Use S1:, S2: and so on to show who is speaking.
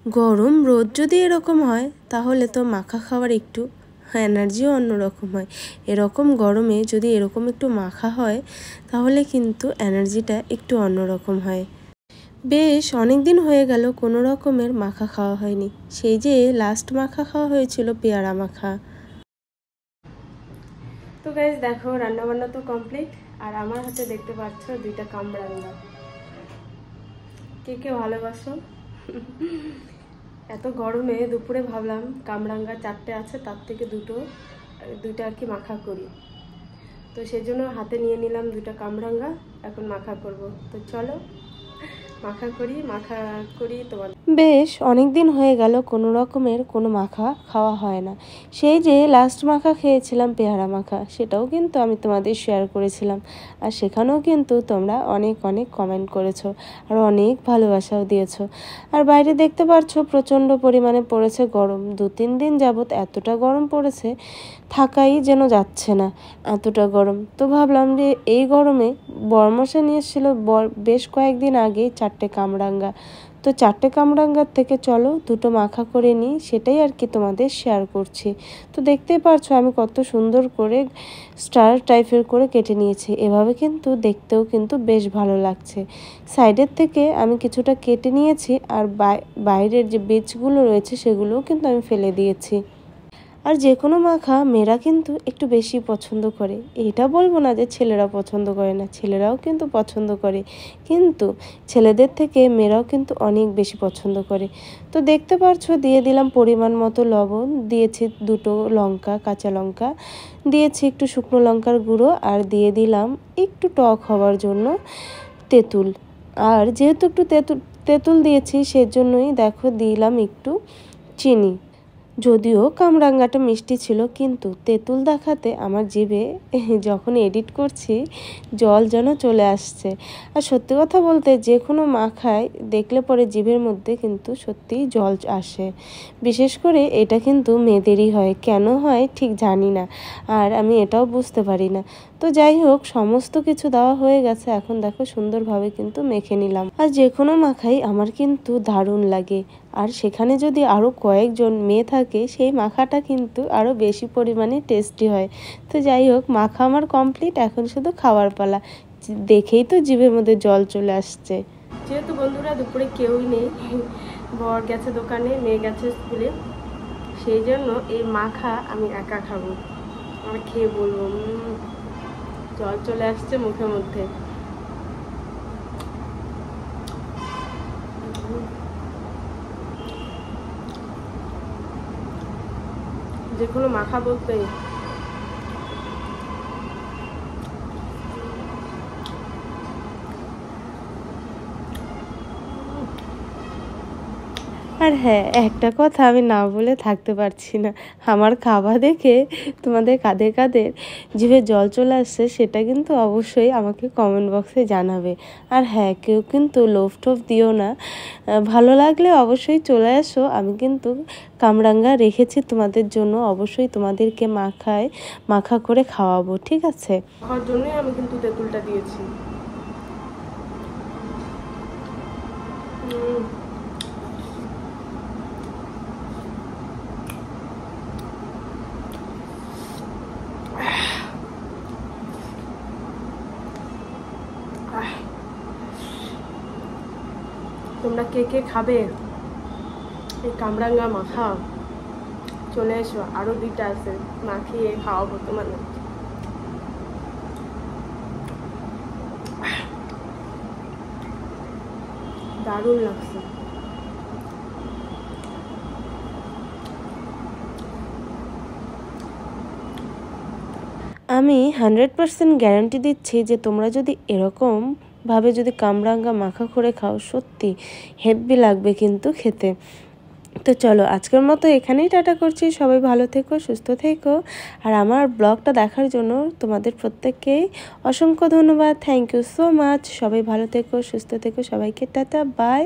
S1: গরম রোদ যদি এরকম হয় তাহলে তো মাখা খাওয়ার একটু এনার্জিও অন্যরকম হয়। এরকম গরমে যদি এরকম একটু মাখা হয় তাহলে কিন্তু এনার্জিটা একটু অন্যরকম হয়। বেশ অনেক দিন হয়ে গেল কোনো রকমের মাখা খাওয়া হয়নি। সেই যে লাস্ট মাখা খাওয়া হয়েছিল পেয়ারা মাখা। তো গাইস দেখো রান্নাবান্না তো কমপ্লিট, আর আমার হাতে দেখতে পাচ্ছ দুইটা কামরাঙ্গা। কে কে ভালোবাসো? এত গরমে দুপুরে ভাবলাম কামরাঙ্গা 4টে আছে, তার থেকে দুইটা আর কি মাখা করি। তো সেই জন্য হাতে নিয়ে নিলাম দুইটা কামরাঙ্গা, এখন মাখা করব। তো চলো মাখা করি তোমাদের। বেশ অনেক দিন হয়ে গেল কোনো রকমের কোনো মাখা খাওয়া হয় না। সেই যে লাস্ট মাখা খেয়েছিলাম পেয়ারা মাখা, সেটাও কিন্তু আমি তোমাদের শেয়ার করেছিলাম, আর সেখানেও কিন্তু তোমরা অনেক অনেক কমেন্ট করেছো আর অনেক ভালোবাসাও দিয়েছো। আর বাইরে দেখতে পাচ্ছো প্রচণ্ড পরিমাণে পড়েছে গরম। 2-3 দিন যাবৎ এতটা গরম পড়েছে, থাকাই যেন যাচ্ছে না, এতটা গরম। তো ভাবলাম যে এই গরমে বরমশাই নিয়ে এসেছিলো বেশ কয়েকদিন আগে 4টে কামরাঙ্গা। তো 4টে কামরাঙ্গার থেকে চলো দুটো মাখা করে নিই, সেটাই আর কি তোমাদের শেয়ার করছি। তো দেখতেই পারছো আমি কত সুন্দর করে স্টার টাইপের করে কেটে নিয়েছি। এভাবে কিন্তু দেখতেও কিন্তু বেশ ভালো লাগছে। সাইডের থেকে আমি কিছুটা কেটে নিয়েছি, আর বাইরের যে বীজগুলো রয়েছে সেগুলোও কিন্তু আমি ফেলে দিয়েছি। আর যে কোনো মাখা মেয়েরা কিন্তু একটু বেশি পছন্দ করে। এটা বলবো না যে ছেলেরা পছন্দ করে না, ছেলেরাও কিন্তু পছন্দ করে, কিন্তু ছেলেদের থেকে মেয়েরাও কিন্তু অনেক বেশি পছন্দ করে। তো দেখতে পাচ্ছো দিয়ে দিলাম পরিমাণ মতো লবণ, দিয়েছি 2টো লঙ্কা, কাঁচা লঙ্কা দিয়েছি, একটু শুকনো লঙ্কার গুঁড়ো, আর দিয়ে দিলাম একটু টক হওয়ার জন্য তেঁতুল। আর যেহেতু একটু তেঁতুল দিয়েছি সেজন্যই দেখো দিলাম একটু চিনি। যদিও কামরাঙ্গাটা মিষ্টি ছিল, কিন্তু তেঁতুল দেখাতে আমার জিভে যখন এডিট করছি জল যেন চলে আসছে। আর সত্যি কথা বলতে যে কোনো মাখায় দেখলে পরে জিভের মধ্যে কিন্তু সত্যিই জল আসে। বিশেষ করে এটা কিন্তু মেয়েদেরই হয়, কেন হয় ঠিক জানি না, আর আমি এটাও বুঝতে পারি না। তো যাই হোক, সমস্ত কিছু দেওয়া হয়ে গেছে, এখন দেখো সুন্দরভাবে কিন্তু মেখে নিলাম। আর যে কোনো মাখাই আমার কিন্তু দারুণ লাগে, আর সেখানে যদি আরও কয়েকজন মেয়ে থাকে সেই মাখাটা কিন্তু আরও বেশি পরিমাণে টেস্টি হয়। তো যাই হোক, মাখা আমার কমপ্লিট, এখন শুধু খাওয়ার পালা। দেখেই তো জিভের মধ্যে জল চলে আসছে। যেহেতু বন্ধুরা দুপুরে কেউই নেই, বর গেছে দোকানে, মেয়ে গেছে স্কুলে, সেই জন্য এই মাখা আমি একা খাবো। আর খেয়ে বলবো জল চলে আসছে মুখের মধ্যে। যে কোনো মাখা বলতে আর হ্যাঁ, একটা কথা আমি না বলে থাকতে পারছি না। আমার খাবার দেখে তোমাদের কাদের কাদের জিভে জল চলে আসছে সেটা কিন্তু অবশ্যই আমাকে কমেন্ট বক্সে জানাবে। আর হ্যাঁ, কেউ কিন্তু লোভ টোভ দিও না, ভালো লাগলে অবশ্যই চলে আসো। আমি কিন্তু কামরাঙ্গা রেখেছি তোমাদের জন্য, অবশ্যই তোমাদেরকে মাখা করে খাওয়াবো, ঠিক আছে? খাওয়ার জন্যই আমি কিন্তু তেঁতুলটা দিয়েছি। তোমরা কে কে খাবে এই কামরাঙ্গা মাখা? চলে এসো, আরো 2টা আছে, মাখিয়ে খাওয়াবো তোমাদের। দারুণ লাগছে। আমি 100% গ্যারান্টি দিচ্ছি যে তোমরা যদি এরকমভাবে যদি কামরাঙ্গা মাখা করে খাও, সত্যি হেব্বি লাগবে কিন্তু খেতে। তো চলো আজকের মতো এখানেই টাটা করছি। সবাই ভালো থেকো, সুস্থ থেকো, আর আমার ব্লগটা দেখার জন্য তোমাদের প্রত্যেককেই অসংখ্য ধন্যবাদ। Thank you so much. সবাই ভালো থেকো, সুস্থ থেকো, সবাইকে টাটা, বাই।